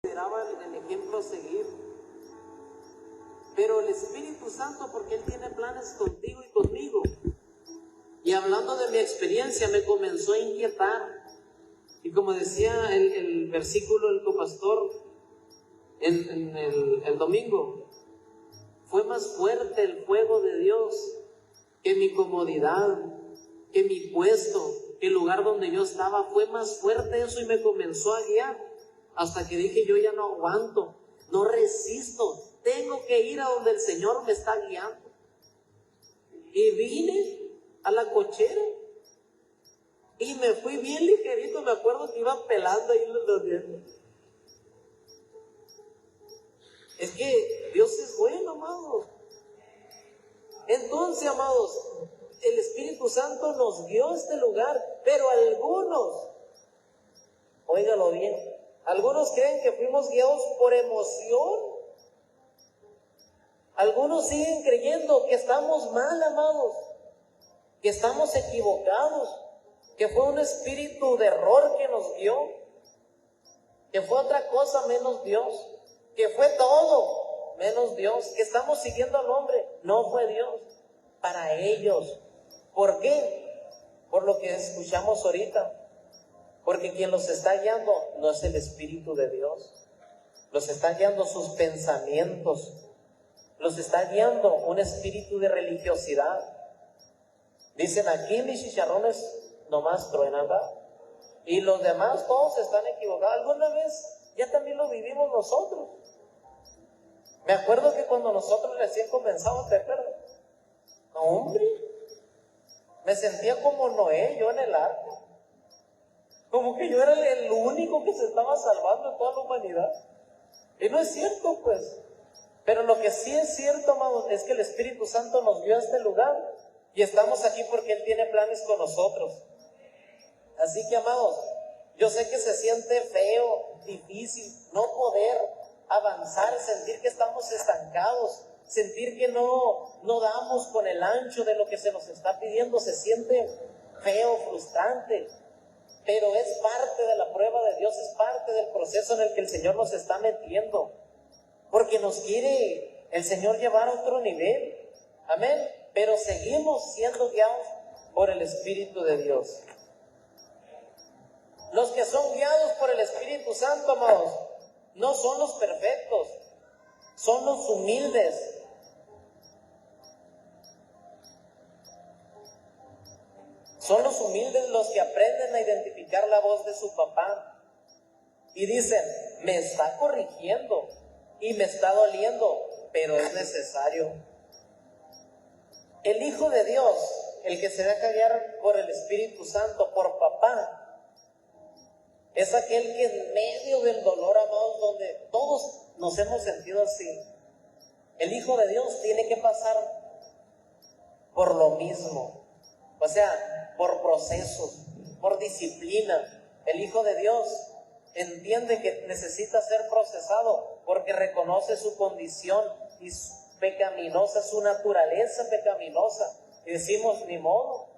consideraba el ejemplo a seguir. Pero el Espíritu Santo, porque Él tiene planes contigo y conmigo. Y hablando de mi experiencia, me comenzó a inquietar. Y como decía el versículo del copastor en el domingo, fue más fuerte el fuego de Dios que mi comodidad, que mi puesto, que el lugar donde yo estaba. Fue más fuerte eso y me comenzó a guiar. Hasta que dije, yo ya no aguanto, no resisto, tengo que ir a donde el Señor me está guiando. Y vine a la cochera y me fui bien ligerito. Me acuerdo que iba pelando ahí los dientes. Es que Dios es bueno, amados. Entonces, amados, el Espíritu Santo nos guió a este lugar, pero algunos, óigalo bien, algunos creen que fuimos guiados por emoción. Algunos siguen creyendo que estamos mal, amados, que estamos equivocados, que fue un espíritu de error que nos guió, que fue otra cosa menos Dios, que fue todo menos Dios, que estamos siguiendo al hombre, no fue Dios, para ellos. ¿Por qué? Por lo que escuchamos ahorita, porque quien los está guiando no es el Espíritu de Dios, los está guiando sus pensamientos, los está guiando un espíritu de religiosidad. Dicen, aquí mis chicharrones nomás truenan, ¿verdad? Y los demás todos están equivocados. Alguna vez ya también lo vivimos nosotros. Me acuerdo que cuando nosotros recién comenzamos, ¿te acuerdas? No, hombre, me sentía como Noé, yo en el arca. Como que yo era el único que se estaba salvando de toda la humanidad. Y no es cierto, pues. Pero lo que sí es cierto, amados, es que el Espíritu Santo nos vio a este lugar y estamos aquí porque Él tiene planes con nosotros. Así que, amados, yo sé que se siente feo, difícil, no poder avanzar, sentir que estamos estancados, sentir que no damos con el ancho de lo que se nos está pidiendo. Se siente feo, frustrante, pero es parte de la prueba de Dios, es parte del proceso en el que el Señor nos está metiendo, porque nos quiere el Señor llevar a otro nivel. Amén. Pero seguimos siendo guiados por el Espíritu de Dios. Los que son guiados por el Espíritu Santo, amados, no son los perfectos, son los humildes. Son los humildes los que aprenden a identificar la voz de su papá y dicen, me está corrigiendo y me está doliendo, pero es necesario. El Hijo de Dios, el que se deja guiar por el Espíritu Santo, por papá, es aquel que en medio del dolor, amados, donde todos nos hemos sentido así, el Hijo de Dios tiene que pasar por lo mismo. O sea, por procesos, por disciplina. El Hijo de Dios entiende que necesita ser procesado porque reconoce su condición y pecaminosa, su naturaleza pecaminosa. Y decimos, ni modo,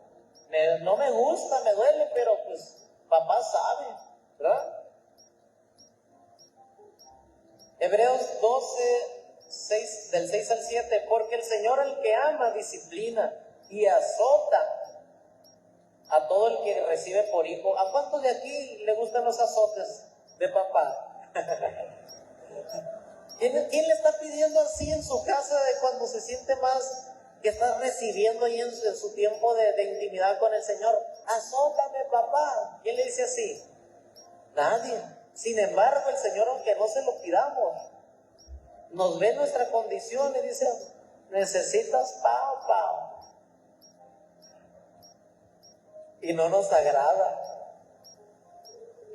no me gusta, me duele, pero pues papá sabe, ¿verdad? Hebreos 12, del 6 al 7, porque el Señor al que ama disciplina y azota a todo el que recibe por hijo. ¿A cuántos de aquí le gustan los azotes de papá? ¿Quién le está pidiendo así en su casa de cuando se siente más que está recibiendo ahí en su tiempo de intimidad con el Señor? Azótame, papá. ¿Quién le dice así? Nadie. Sin embargo, el Señor, aunque no se lo pidamos, nos ve nuestra condición y dice, necesitas papá. Y no nos agrada,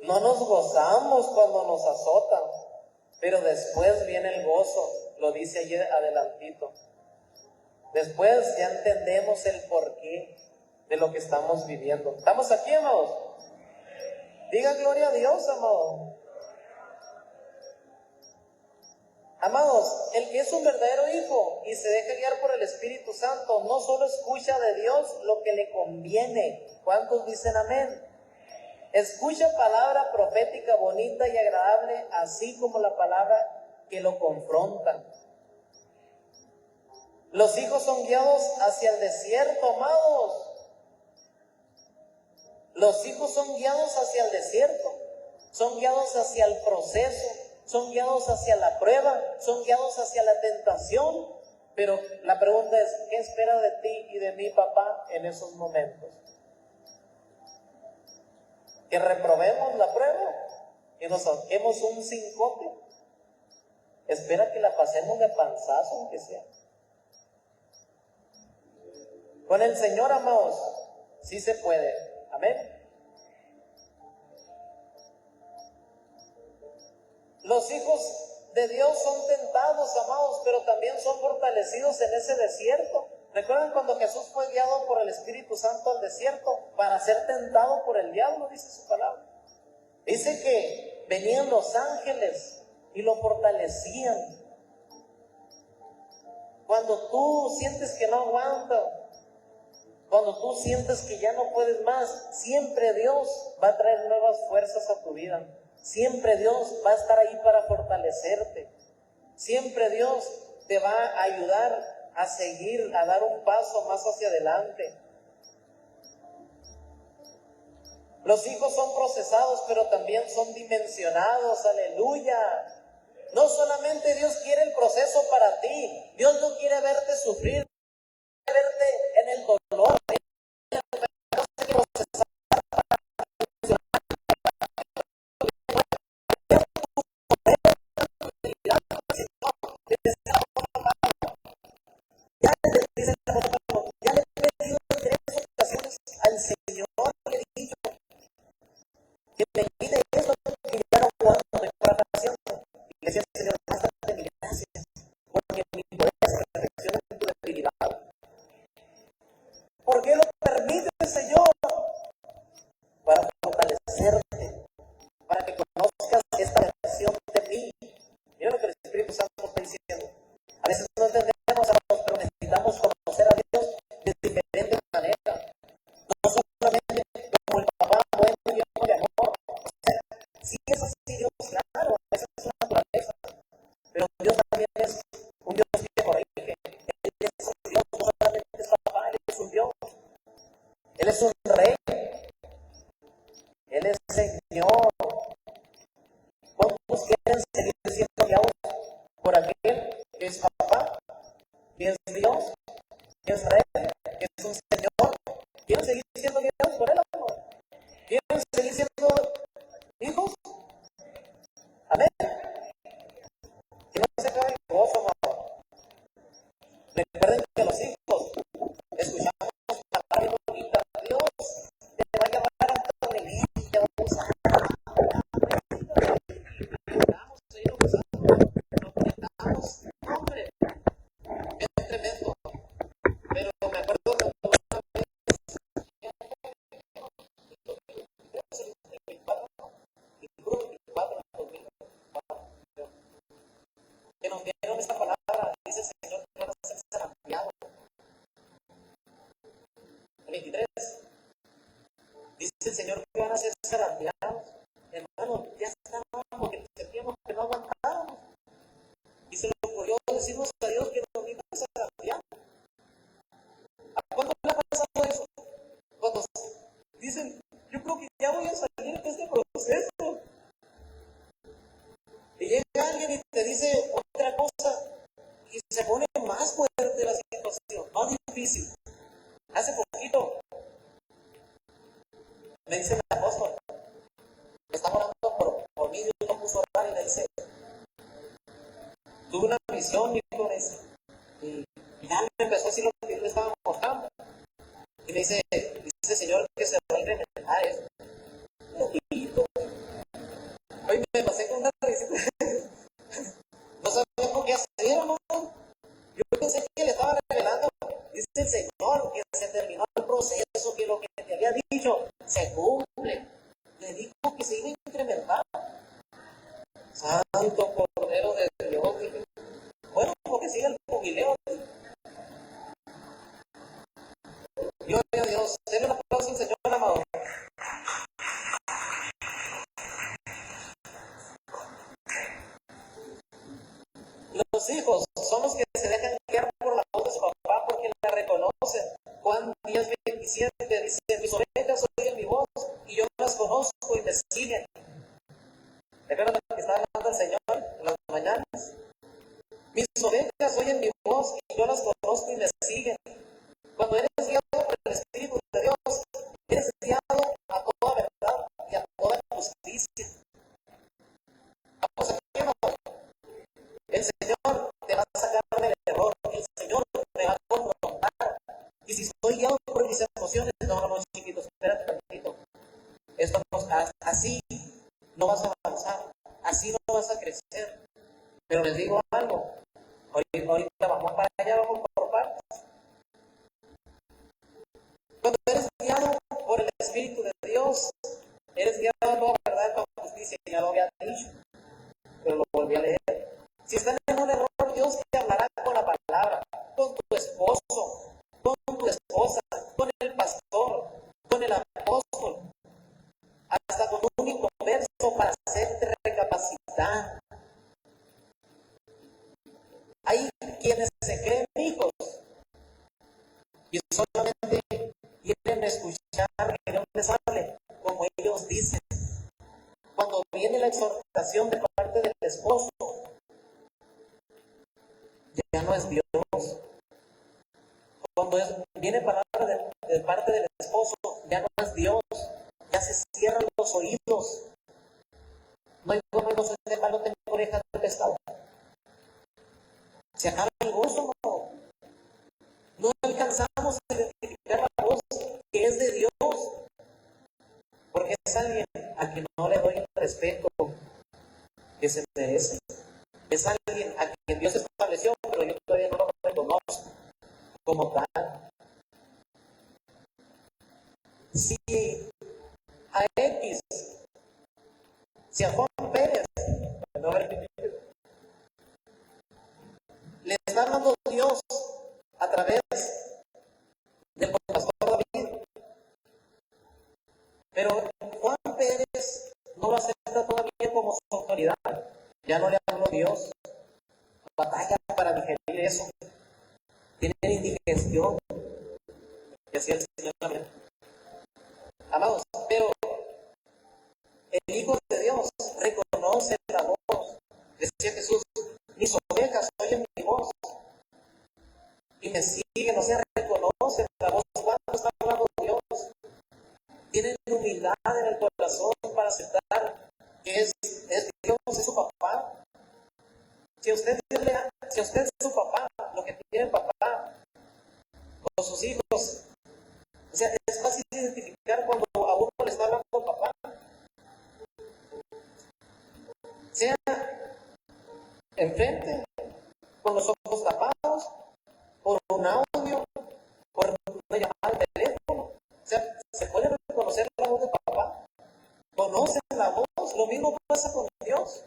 no nos gozamos cuando nos azotan, pero después viene el gozo, lo dice allí adelantito. Después ya entendemos el porqué de lo que estamos viviendo. ¿Estamos aquí, amados? Diga gloria a Dios, amados. Amados, el que es un verdadero hijo y se deja guiar por el Espíritu Santo, no solo escucha de Dios lo que le conviene. ¿Cuántos dicen amén? Escucha palabra profética bonita y agradable, así como la palabra que lo confronta. Los hijos son guiados hacia el desierto, amados. Los hijos son guiados hacia el desierto, son guiados hacia el proceso, son guiados hacia la prueba, son guiados hacia la tentación. Pero la pregunta es, ¿qué espera de ti y de mí, papá, en esos momentos? ¿Que reprobemos la prueba? ¿Que nos saquemos un cincote? Espera que la pasemos de panzazo, aunque sea. Con el Señor, amados, sí se puede. Amén. Los hijos de Dios son tentados, amados, pero también son fortalecidos en ese desierto. ¿Recuerdan cuando Jesús fue guiado por el Espíritu Santo al desierto para ser tentado por el diablo? Dice su palabra. Dice que venían los ángeles y lo fortalecían. Cuando tú sientes que no aguanta, cuando tú sientes que ya no puedes más, siempre Dios va a traer nuevas fuerzas a tu vida. Siempre Dios va a estar ahí para fortalecerte. Siempre Dios te va a ayudar a seguir, a dar un paso más hacia adelante. Los hijos son procesados, pero también son dimensionados. Aleluya. No solamente Dios quiere el proceso para ti. Dios no quiere verte sufrir, quiere verte en el dolor. Ya le he pedido en 3 ocasiones al Señor, le he dicho que me quite esto, que ya no aguanto mi oración. Y le decía al Señor, bástate mi gracia, porque mi poder se perfecciona en tu debilidad. ¿Por qué lo permite el Señor? Para fortalecerte, para que conozcas esta versión de mí. Mira lo que el Espíritu Santo está diciendo. A veces no entendemos, pero necesitamos conocer a Dios de diferentes maneras. No solamente como el papá bueno y lleno de amor. O sea, sí es así Dios, claro, esa es su naturaleza. Pero Dios también es un Dios que corrige. Él es un Dios, no solamente es papá, Él es un Dios. Él es un rey. Él es Señor. ¿Cuántos quieren seguir siendo guiados por aquel que es papá, que es Dios, que es Rey, que es un Señor? ¿Quieren seguir siendo guiados por Él, amor? ¿Quieren seguir siendo hijos? Amén. Que no se acabe el gozo, amor. Recuerden que los hijos escuchamos palabras bonitas. Dios te va a llamar a un iglesia, vamos a hombre, es tremendo. Pero me acuerdo que que nos dieron esta palabra, dice el Señor que van a ser zarandeados. El 23 dice el Señor que van a ser zarandeados. Hermano, ya estábamos porque sentíamos que no aguantábamos. Y se nos ocurrió decirnos a Dios que nos iba a zarandear. ¿A cuándo le ha pasado eso? Cuando dicen, yo creo que ya voy a salir de este proceso. Y llega alguien y te dice otra cosa y se pone más fuerte la situación, más difícil. Hace poquito me dice el apóstol, me está orando por mí, Dios no puso a orar y me dice, tuve una visión, y ya me empezó a decir lo que yo le estaba mostrando. Y me dice el Señor que se va a incrementar eso. Hoy me pasé con una risita. No sabía por qué hacer, amor. Yo pensé que le estaba revelando. Dice el Señor que se terminó el proceso, que lo que te había dicho se cumple. Le dijo que se iba a incrementar. Santo Cordero de Dios. Bueno, porque sigue el jubileo. Gloria a Dios. Denle un aplauso al Señor, amado. Los hijos son los que se dejan guiar por la voz de su papá porque la reconocen. Juan 10:27 dice: mis ovejas oyen mi voz y yo las conozco y me siguen. ¿Recuerdan lo que está hablando el Señor en las mañanas? Mis ovejas oyen mi voz y yo las conozco y me siguen. Cuando eres guiado por el Espíritu de Dios, eres guiado a toda verdad y a toda justicia. Vamos a ver, el Señor te va a sacar del error, el Señor te va a confrontar. Y si estoy guiado por mis emociones, no, chiquitos, espérate tantito. Esto no, así no vas a avanzar, así no vas a crecer. Pero les digo algo, ahorita vamos para allá, vamos por partes. Cuando eres guiado por el Espíritu de Dios, eres guiado a toda verdad, a toda justicia, ya lo había dicho, pero lo volví a leer. Si están en un error, Dios te hablará con la palabra, con tu esposo, con tu esposa, con el pastor, con el apóstol, hasta con un único verso para hacerte recapacitar. Hay quienes se creen hijos y solamente quieren escuchar que Dios les hable como ellos dicen. Cuando viene la exhortación de parte del esposo, ya no es Dios. Cuando viene palabra de parte del esposo, ya no es Dios. Ya se cierran los oídos. No hay como no se sepa, no tengo orejas de pescado. Se acaba el gozo, no. No alcanzamos a identificar la voz que es de Dios, porque es alguien a quien no le doy el respeto que se merece. Es alguien a quien Dios estableció, pero yo todavía no lo reconozco como tal. Si a X, si a Juan Pérez, le está hablando Dios a través del pastor David, pero Juan Pérez no lo acepta todavía como su autoridad, ya no le habló Dios, batalla para digerir eso, tienen indigestión, y así el Señor también. Amados, pero el Hijo de Dios reconoce la voz. Decía Jesús: mis ovejas oyen mi voz y me siguen, o sea, reconocen la voz. Cuando está hablando Dios, tienen humildad en el corazón para aceptar que es Dios, es su papá. Si usted es su papá, lo que tiene papá con sus hijos, o sea, es fácil identificar cuando a uno le está hablando papá. Sea enfrente, con los ojos tapados, por un audio, por una llamada de teléfono. O sea, se puede reconocer la voz de papá. Conocen la voz. Lo mismo pasa con Dios.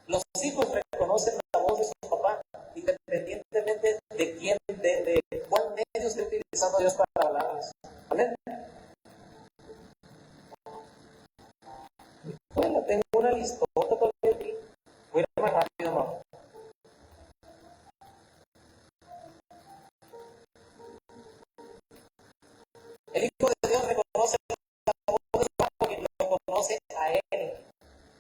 Los hijos reconocen la voz de su papá, independientemente de quién, de cuál medio esté utilizando Dios para hablarles. Amén. Bueno, tengo una listota todavía aquí. Voy a ir más rápido, ¿no? El Hijo de Dios reconoce la voz de su papá porque lo conoce a él.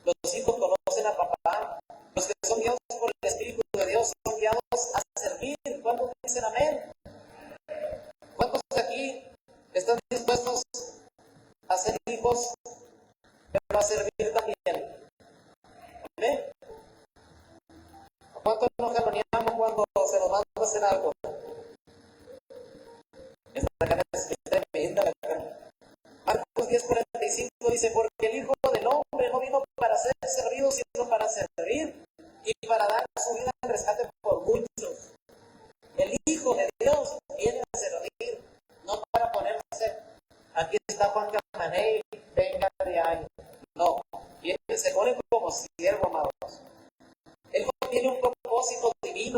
Los hijos conocen a papá. Los que son guiados por el Espíritu de Dios son guiados a servir. ¿Cuántos dicen amén? ¿Cuántos aquí están dispuestos a ser hijos, pero a servir también? ¿Amén? ¿Cuántos nos jaloneamos cuando se nos manda a hacer algo? Esta cara es tremenda la cara. Marcos 10:45 dice: porque el Hijo del Hombre no vino para ser servido, sino para servir y para dar su vida en rescate por muchos. El Hijo de Dios viene a servir, no para ponerse, aquí está Juan Camaney, venga de ahí. No, se pone como siervo, amados. Él tiene un propósito divino.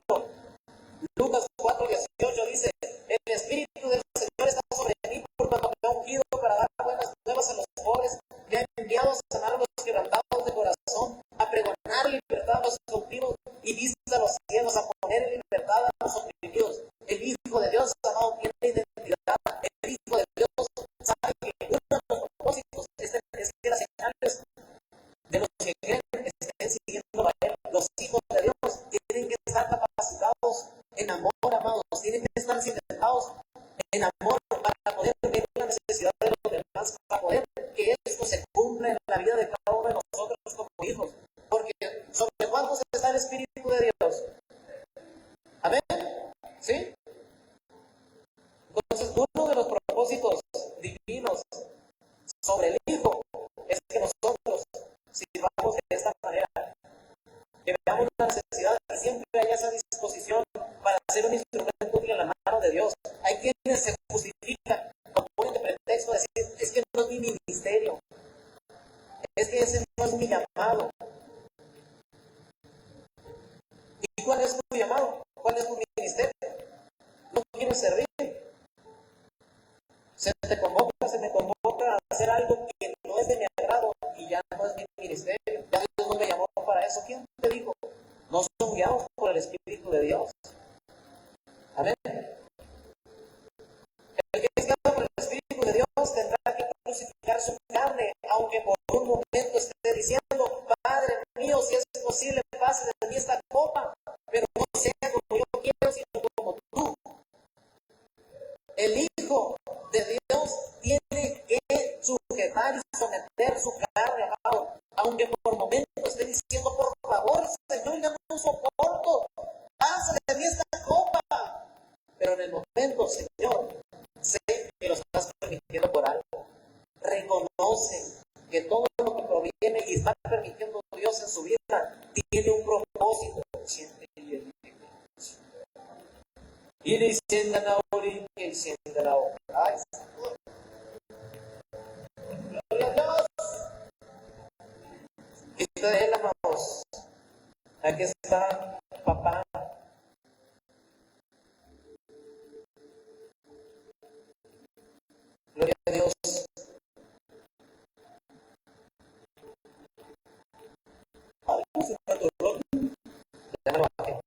Lucas 4:18 dice: el Espíritu del Señor está sobre mí, por cuanto me ha ungido para dar buenas nuevas a los pobres, me ha enviado a sanar a los quebrantados de corazón, a pregonar libertad a los cautivos y vista a los ciegos, a los hijos de Dios tienen que estar capacitados en amor, amados, tienen que estar cimentados en amor para poder ver la necesidad de los demás, para poder que esto se cumpla en la vida de cada uno de nosotros como hijos. Porque ¿sobre cuántos está el Espíritu de Dios? Amén. ¿Sí? Entonces, uno de los propósitos divinos sobre el Hijo es que nosotros sirvamos de esta manera, que veamos la necesidad y siempre haya esa disposición para ser un instrumento útil en la mano de Dios. Hay quienes se justifican, lo ponen de pretexto, decir, es que no es mi ministerio, es que ese no es mi llamado. ¿Y cuál es tu llamado? ¿Cuál es tu ministerio? ¿No quieres servir? Se me convoca a hacer algo que no es de mi agrado y ya no es mi ministerio. Ya Dios no me llamó para eso. ¿Quién te dijo? No son guiados por el Espíritu de Dios. Amén. El que es guiado por el Espíritu de Dios tendrá que crucificar su carne, aunque por un momento esté diciendo, Padre mío, si es posible, pase de mí esta copa, pero no sea como yo quiero, sino como tú. El Hijo de Dios tiene que sujetar y someter su carne, amado, aunque por momentos esté diciendo, por favor, Señor, ya no soporto, pasa de mí esta copa. Pero en el momento, Señor, sé que lo estás permitiendo por algo. Reconoce que todo lo que proviene y está permitiendo Dios en su vida tiene un propósito. Y le sientan ahora y le sientan ahora. Ay, gloria a Dios. Y de él, amados. Aquí está papá. Gloria a Dios. Ay, se me atoró. Ya me lo bajé.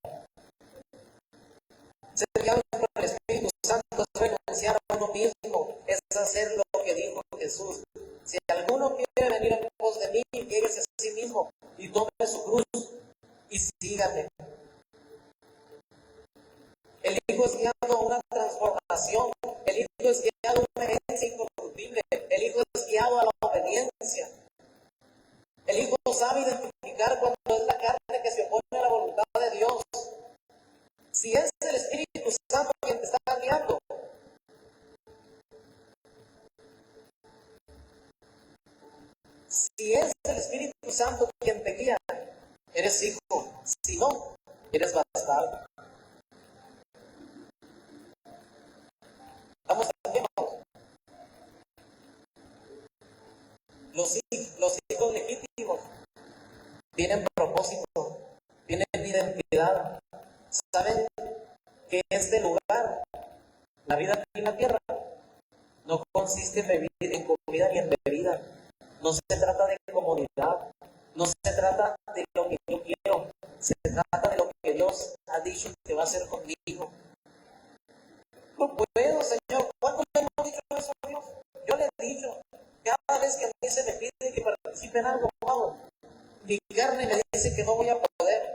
Ser guiado por el Espíritu Santo es renunciar a uno mismo, es hacer lo que dijo Jesús. Si alguno quiere venir en pos de mí, niéguese a sí mismo y tome su cruz y sígame. El Hijo es guiado a una transformación, el Hijo es guiado a una herencia incorruptible, el Hijo es guiado a la obediencia. El Hijo sabe identificar cuando es la carne que se opone a la voluntad de Dios. Si es el Espíritu Santo quien te está guiando, si es el Espíritu Santo quien te guía, eres hijo. Si no, eres bastardo. Vamos a ver. Los hijos legítimos tienen propósito, tienen identidad. Saben que este lugar, la vida aquí en la tierra, no consiste en comida ni en bebida. No se trata de comunidad. No se trata de lo que yo quiero. Se trata de lo que Dios ha dicho que va a hacer conmigo. No puedo, Señor. ¿Cuándo le hemos dicho eso a Dios? Yo le he dicho, cada vez que a mí se me pide que participe en algo, mi carne me dice que no voy a poder.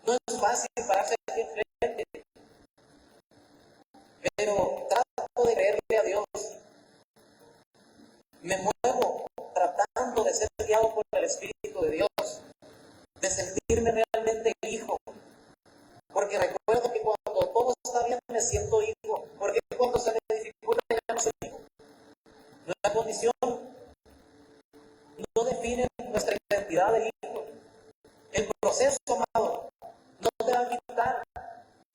No es fácil pararse aquí enfrente. Pero trato de creerle a Dios. Me muevo tratando de ser guiado por el Espíritu de Dios, de sentirme realmente hijo. Porque recuerdo que cuando todo está bien me siento hijo. Porque cuando se me dificulta ya no soy hijo. Nuestra condición no define nuestra identidad de hijo. El proceso, amado, no te va a quitar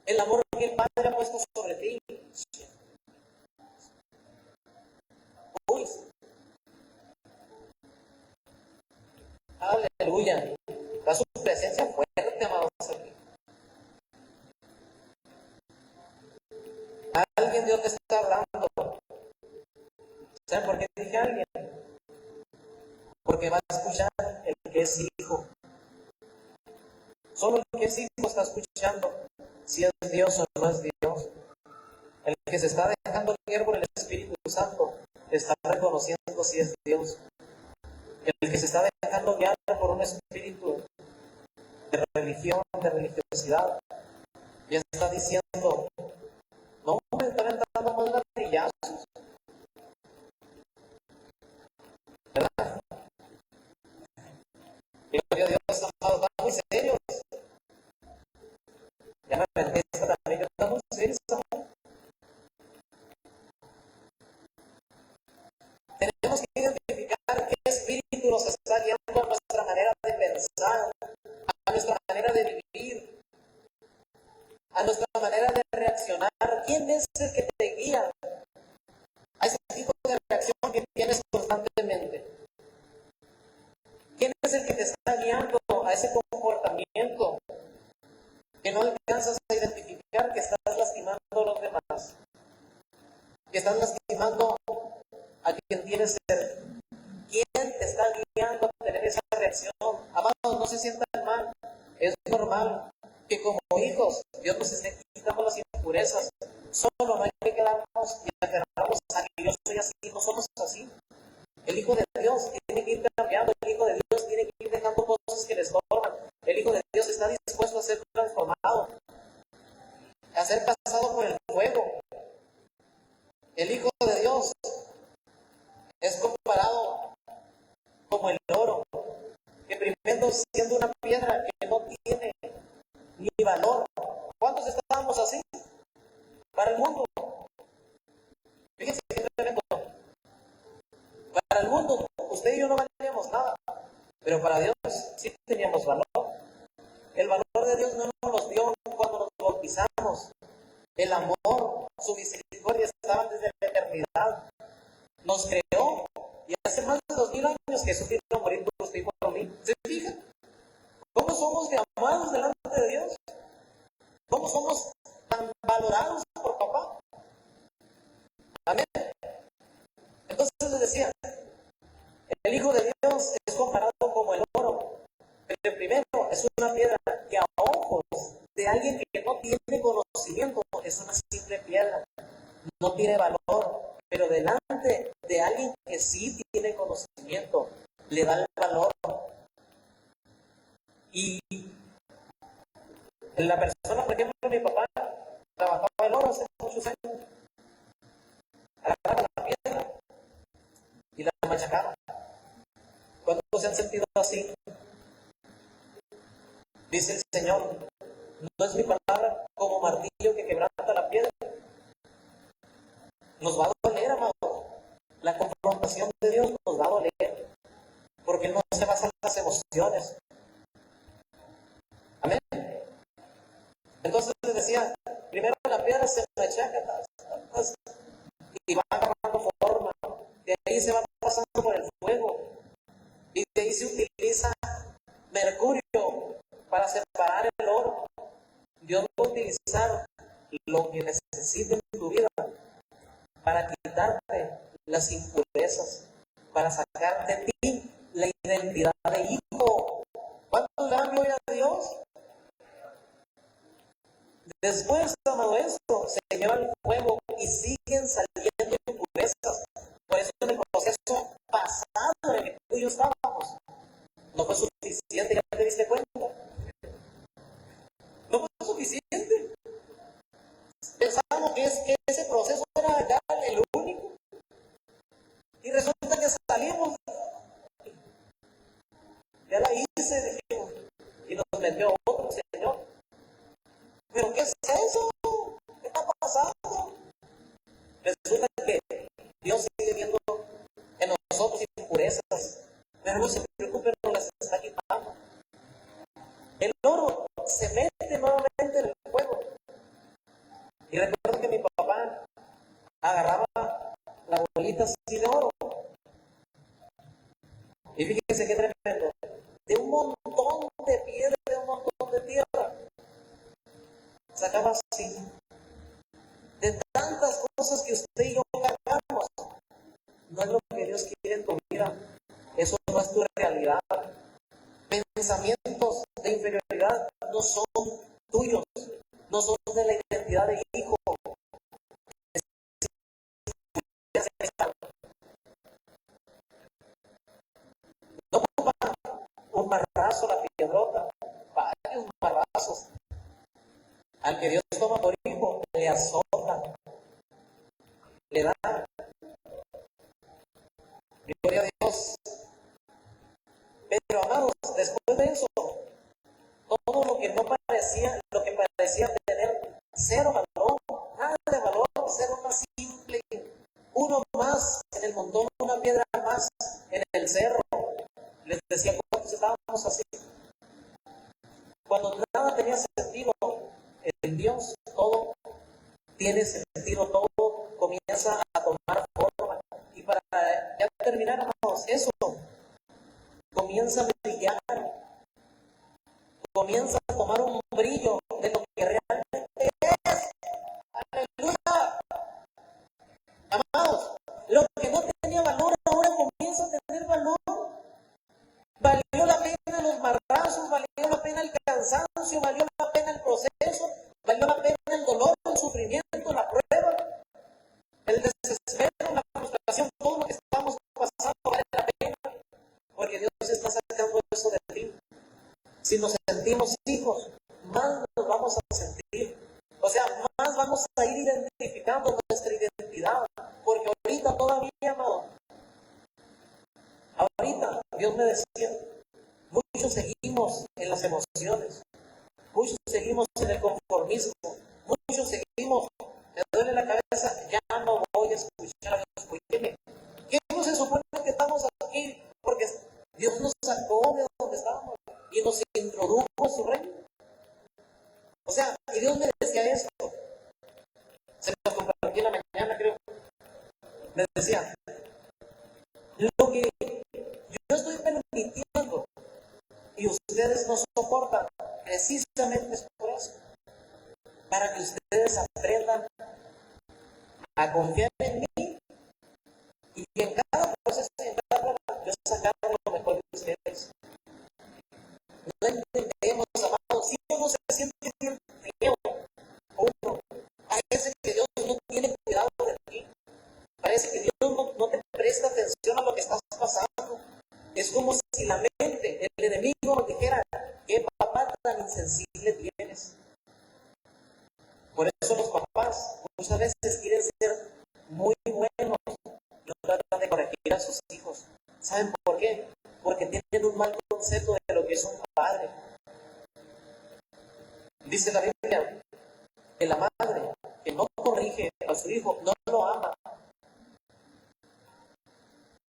el amor que el Padre ha puesto sobre ti. Uy. Aleluya. Da su presencia fuerte, amados aquí. Alguien Dios te está hablando. ¿Saben por qué dije a alguien? Porque va a escuchar el que es hijo. Solo el que es hijo está escuchando si es Dios o no es Dios. El que se está dejando guiar por el Espíritu Santo está reconociendo si es Dios. El que se está dejando guiar por un espíritu de religión, de religiosidad. Ya está diciendo, no me están dando más ladrillazos, ¿verdad? Y gloria a Dios, amados, están muy serios. Ya me aventé esta también, que están muy serios, amados. Tenemos que identificar qué espíritu nos está guiando a nuestra manera de pensar, a nuestra manera de vivir, a nuestra manera de reaccionar. ¿Quién es el que te guía a ese tipo de reacción que tienes constantemente? ¿Quién es el que te está guiando a ese comportamiento que no alcanzas a identificar que estás lastimando a los demás? Que estás lastimando a quien tienes cerca. ¿Quién te está guiando a tener esa reacción? Amados, no se sientan mal. Es normal que como hijos Dios nos esté quitando las impurezas. Solo no hay que quedarnos y aferrarnos a que yo soy así. No somos así. El Hijo de Dios tiene que ir cambiando. El Hijo de Dios tiene que ir dejando cosas que le estorban. El Hijo de Dios está dispuesto a ser transformado, a ser pasado por el fuego. El Hijo de Dios es comparado como el oro, que primero siendo una piedra que no tiene ni valor. ¿Cuántos estábamos así? Para el mundo. Fíjense qué tremendo. Para el mundo, usted y yo no valíamos nada, pero para Dios sí teníamos valor. El valor de Dios no nos lo dio cuando nos bautizamos. El amor, su misericordia estaban desde la eternidad. Nos creó y hace más de 2000 años Jesús vino a morir por usted y por mí. ¿Se fijan? ¿Cómo somos de amados delante de Dios? ¿Cómo somos tan valorados por papá? Amén. Entonces les decía, el Hijo de Dios es comparado como el oro. Pero primero es una piedra que a ojos de alguien que no tiene conocimiento es una simple piedra. No tiene valor. Pero delante de alguien que sí tiene conocimiento, le da el valor. Y la persona, por ejemplo, mi papá trabajaba el oro hace muchos años. Agarraba la piedra y la machacaba. ¿Cuántos se han sentido así? Dice el Señor, no es mi palabra como martillo que quebranta la piedra. Nos va a doler, amado. La confrontación de Dios nos va a doler, porque Él no se basa en las emociones. Amén. Entonces les decía, primero la piedra se machaca y va agarrando forma. De ahí se va pasando por el fuego. Y de ahí se utiliza mercurio para separar el oro. Dios va a utilizar lo que necesite en tu vida para quitarte las impurezas, para sacar de ti la identidad de hijo. ¿Cuánto le dan gloria a Dios? Después, amado, esto se lleva al fuego y siguen saliendo impurezas. Por eso en el proceso pasado en el que tú y yo estábamos, no fue suficiente, ¿ya te diste cuenta? No fue suficiente. Pensábamos que ese proceso era ya el único. Y resulta que salimos. Ya la hice, dijimos. Y nos metió otro Señor. ¿Pero qué es eso? ¿Qué está pasando? Resulta que Dios sigue viendo en nosotros impurezas. Pero no se preocupen, no las está quitando. El oro se mete nuevamente en el fuego. Y recuerdo que mi papá agarraba la bolita así de oro. Y fíjense qué tremendo. De un montón de piedra, de un montón de tierra, sacaba así. De tantas cosas que usted y yo cargamos, no es lo que Dios quiere en tu vida. Eso no es tu realidad. Pensamientos de inferioridad no son tuyos, no son de la identidad de hijo. No ocupa un marrazo, la piedrota, varios marrazos. Al que Dios toma por hijo, le azota, le da. Gloria a Dios. Pero amados, después de eso, todo lo que no parecía, lo que parecía tener cero valor, nada de valor, ser más simple, uno más en el montón, una piedra más en el cerro. Les decía cuántos estábamos así. Cuando nada tenía sentido, en Dios todo tiene sentido, todo comienza a tomar forma. Y para ya terminar, amados, eso comienza a brillar, comienza a tomar un brillo de lo que realmente es. ¡Aleluya! Amados, lo que no tenía valor ahora comienza a tener valor. Valió la pena los marrazos, valió la pena el cansancio, valió la pena el proceso, valió la pena el dolor, el sufrimiento, la prueba, el desespero, la frustración, todo lo que estamos pasando vale la pena, porque Dios está sacando eso de ti. Si nos sentimos hijos, más nos vamos a sentir. O sea, más vamos a ir identificando nuestra identidad, porque ahorita todavía, amado, ahorita Dios me decía, muchos seguimos en las emociones, muchos seguimos en el conformismo, muchos seguimos, me duele la cabeza, ya no voy a escuchar a Dios. Oye, ¿qué no se supone que estamos aquí? Porque Dios nos sacó de donde estábamos y nos introdujo a su reino. O sea, y Dios me decía esto. Se lo compartí en la mañana, creo. Me decía, lo que yo estoy permitiendo y ustedes no soportan, precisamente es por eso, para que ustedes aprendan a confiar en mí y en cada proceso y en cada prueba yo sacar lo mejor de ustedes. No entendemos, amados, si uno se siente bien feo, uno, parece que Dios no tiene cuidado de ti, parece que Dios no te presta atención a lo que estás pasando. Es como si la mente, el enemigo nos dijera, ¿qué papá tan insensible tienes? Por eso los papás muchas veces quieren ser muy buenos y no tratan de corregir a sus hijos. ¿Saben por qué? Porque tienen un mal concepto de lo que es un padre. Dice la Biblia que la madre que no corrige a su hijo no lo ama.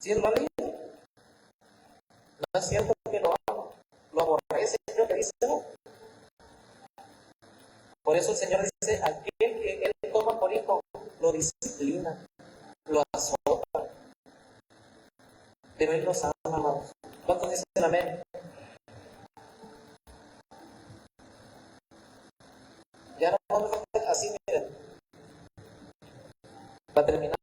¿Sí es la Biblia? No es cierto que lo ama, lo aborrece, creo que dice, ¿no? Por eso el Señor dice, aquel que Él toma por hijo, lo disciplina, lo azota, pero Él los ama, amados. ¿Cuántos dicen amén? Ya no vamos a hacer así, miren, para terminar.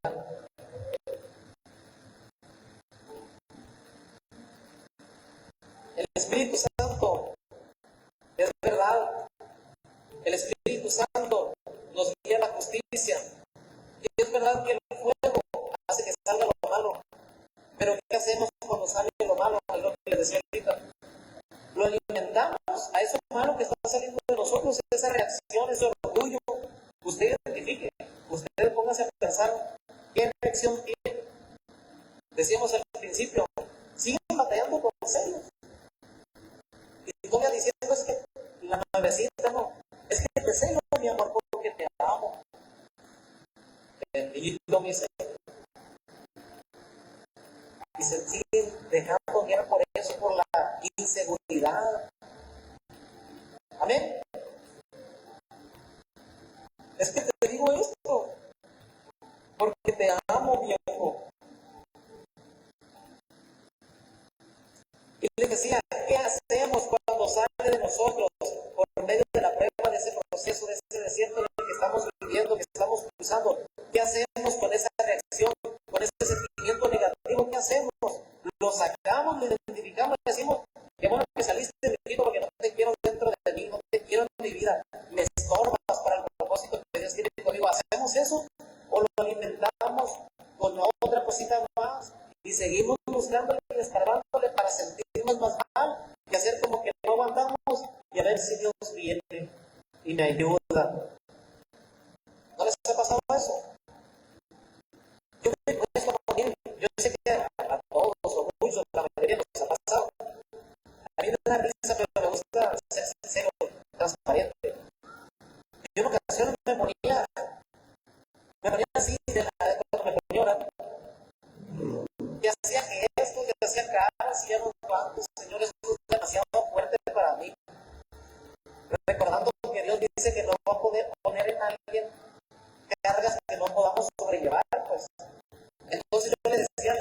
El Espíritu Santo, es verdad, el Espíritu Santo nos guía a la justicia. Y es verdad que el fuego hace que salga lo malo. Pero ¿qué hacemos cuando sale lo malo? Es lo que les decía ahorita. Lo alimentamos a eso malo que está saliendo de nosotros, esa reacción, ese orgullo. Usted identifique, usted póngase a pensar qué reacción tiene. Decíamos al principio, siguen batallando con celos. Y tú me diciendo es que la nuevecita no, es que te celo, mi amor, porque te amo. Y yo me dice, y se siguen dejando guiar por eso, por la inseguridad. Amén. Es que te digo esto, porque te amo, viejo. Y le decía, ¿qué hacemos cuando sale de nosotros por medio de la prueba, de ese proceso, de ese desierto en el que estamos viviendo, que estamos cruzando? ¿Qué hacemos con esa reacción, con ese sentimiento negativo? ¿Qué hacemos? Lo sacamos, lo identificamos y decimos, qué bueno que saliste de mí porque no te quiero dentro de mí, no te quiero en mi vida, me estorbas para el propósito que Dios tiene conmigo. ¿Hacemos eso o lo alimentamos con otra cosita más y seguimos buscándole y escarbándole para sentirnos más mal y hacer como que no aguantamos y al ver si Dios viene y me ayuda. ¿No les ha pasado eso? Yo me conozco también. Yo sé que a todos o muchos, la mayoría nos ha pasado. A mí me da risa, pero me gusta ser sincero, transparente. Yo en ocasiones me ponía así, cuando me ponía a orar, y hacía gestos, y hacía caras, y ya no cuantos, Señor, esto es demasiado fuerte para mí. Recordando que Dios dice que no va a poder poner en alguien cargas que no podamos sobrellevar, pues. Entonces yo le decía al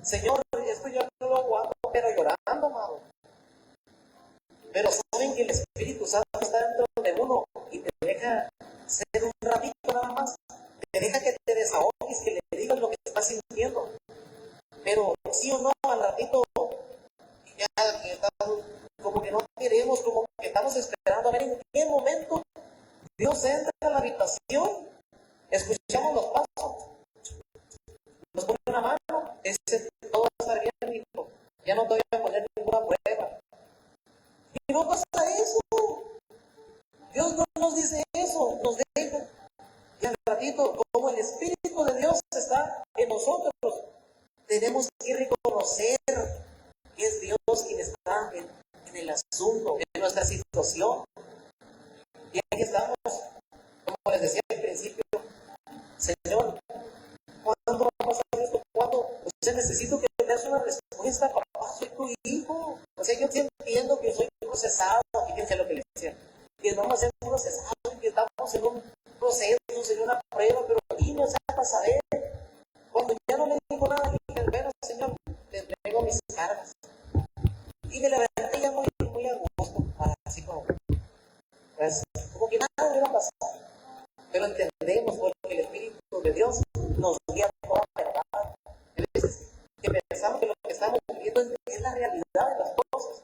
Señor, esto yo no lo aguanto, pero llorando, amado. Pero saben que el Espíritu Santo está dentro de uno y te deja ser un ratito nada más. Te deja que te desahogues, que le digas lo que estás sintiendo. Pero sí o no, al ratito, ya que estamos, como que no queremos, como que estamos esperando a ver en qué momento Dios entra a la habitación. Escuchamos los pasos, nos pone una mano, todo va a estar bien, hijo. Ya no te voy a poner ninguna prueba. Y no pasa eso. Dios no nos dice eso, nos deja. Y al ratito, como el Espíritu de Dios está en nosotros, tenemos que reconocer que es Dios quien está en el asunto, en nuestra situación. Y aquí estamos, como les decía al principio, Señor, ¿cuándo va a pasar esto? ¿Cuándo? O sea, necesito que me des una respuesta, papá, soy tu hijo. O sea, yo sí entiendo que soy procesado, fíjense lo que les decía, que vamos a ser procesados, que estamos en un proceso, en una prueba, pero dime, o sea, para saber. Cuando ya no le digo nada, dije, bueno, Señor, te entrego mis cargas. Y me levanté ya muy a gusto, así como, pues, como que nada me iba a pasar. Pero entendemos, porque el Espíritu de Dios nos guía a toda la verdad. A veces que pensamos que lo que estamos viviendo es la realidad de las cosas.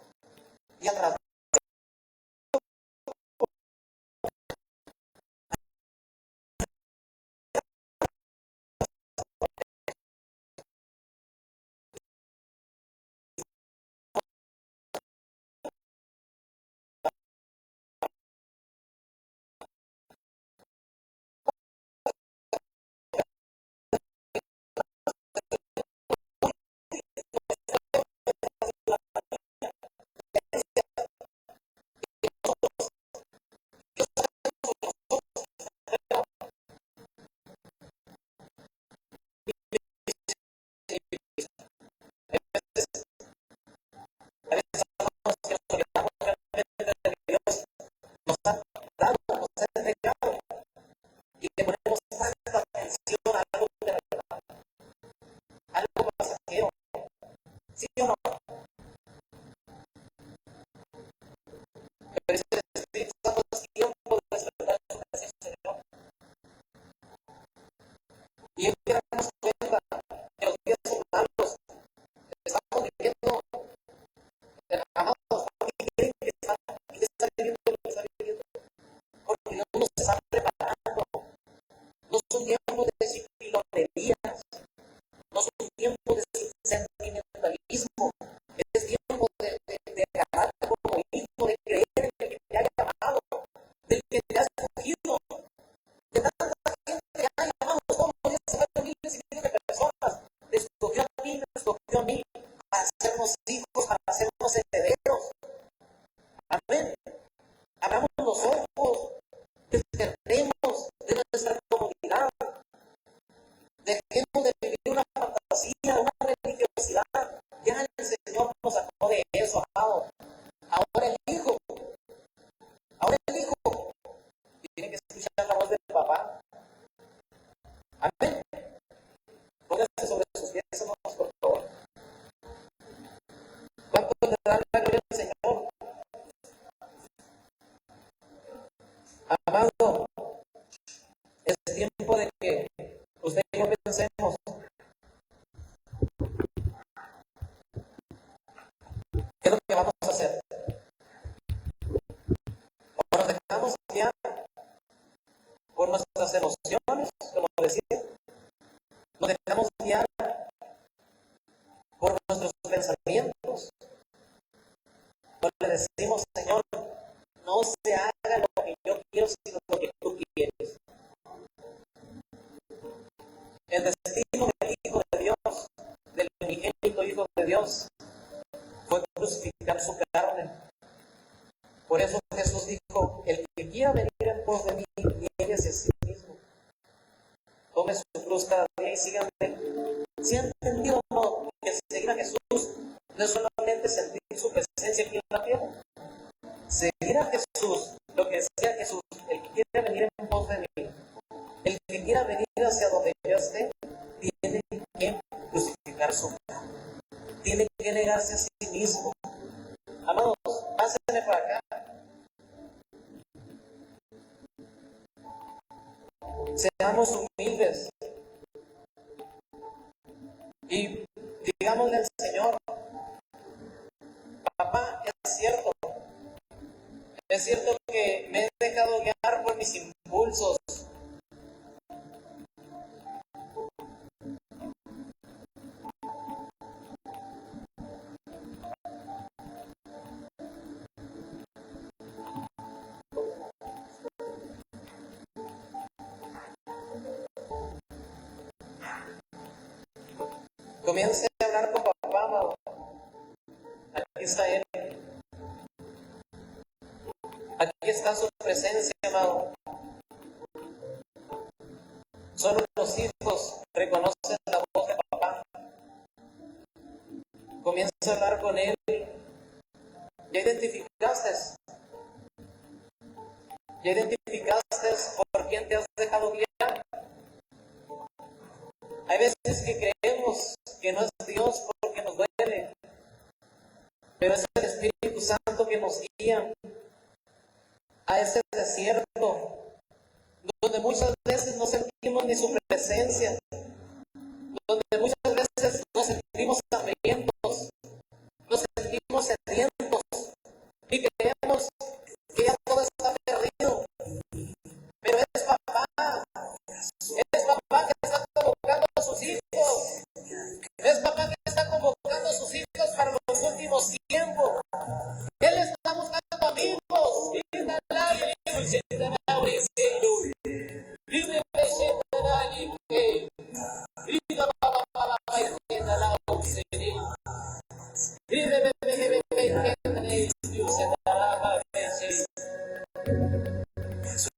Y al rato, nos ha dado, nos ha entregado, y le ponemos tanta atención a algo de verdad, algo pasajero. ¿Sí o no? Pero ese Espíritu Santo es tiempo de despertar su presencia, Señor. Y es que darnos cuenta que los días son malos, estamos viviendo, amados, ¿por qué creen que está viviendo lo que está viviendo? Porque Dios nos está preparando. No son tiempos de chipilonerías, no son tiempos de sentimentalismo, es tiempo de agarrarte como hijo, de creer en el que te ha llamado, del que te ha escogido, de tanta gente que ha llamado todos los días, se van miles y miles de personas, te escogió a ti, me escogió a mí, para hacernos hijos, para hacernos herederos. Amén. Abramos los ojos, despertemos de nuestra comodidad, dejemos de vivir una fantasía, una religiosidad. Ya el Señor nos sacó de eso, amado. Ahora el hijo tiene que escuchar la voz del papá. Amén. Póngase sobre sus pies, hermanos, por favor. ¿Cuánto le dan la gloria al Señor? Amado, es tiempo de que usted y yo pensemos, ¿qué es lo que vamos a hacer? O nos dejamos guiar por nuestras emociones, como decía, nos dejamos guiar por nuestros pensamientos, o le decimos, Señor, se haga lo que yo quiero, sino lo que tú quieres. El destino del Hijo de Dios, del unigénito Hijo de Dios, fue crucificar su carne. Por eso Jesús dijo: el que quiera venir en pos de mí, niéguese a sí mismo. Tome su cruz cada día y síganme. ¿Sí han entendido que seguir a Jesús no es solamente sentir su presencia aquí en la tierra? Seguir a Jesús, lo que decía Jesús, el que quiera venir en pos de mí, el que quiera venir hacia donde yo esté, tiene que crucificar su carne. Tiene que negarse a sí mismo. Amados, pásenme para acá. Seamos humildes y digámosle al Señor: papá, es cierto que me he dejado guiar por mis impulsos. Comience a hablar con papá, amado. Aquí está Él. Aquí está su presencia, amado. Solo los hijos reconocen la voz de papá. Comienza a hablar con Él. ¿Ya identificaste? ¿Ya identificaste por quién te has dejado guiar? Hay veces que creemos que no es Dios porque nos duele, pero es el Espíritu Santo que nos guía a ese desierto, donde muchas veces no sentimos ni su presencia, donde muchas veces nos sentimos hambrientos, nos sentimos sedientos y creemos que ya todo está perdido. Pero es papá que está convocando a sus hijos, es papá que está convocando a sus hijos para los últimos tiempos. Él está buscando amigos. Su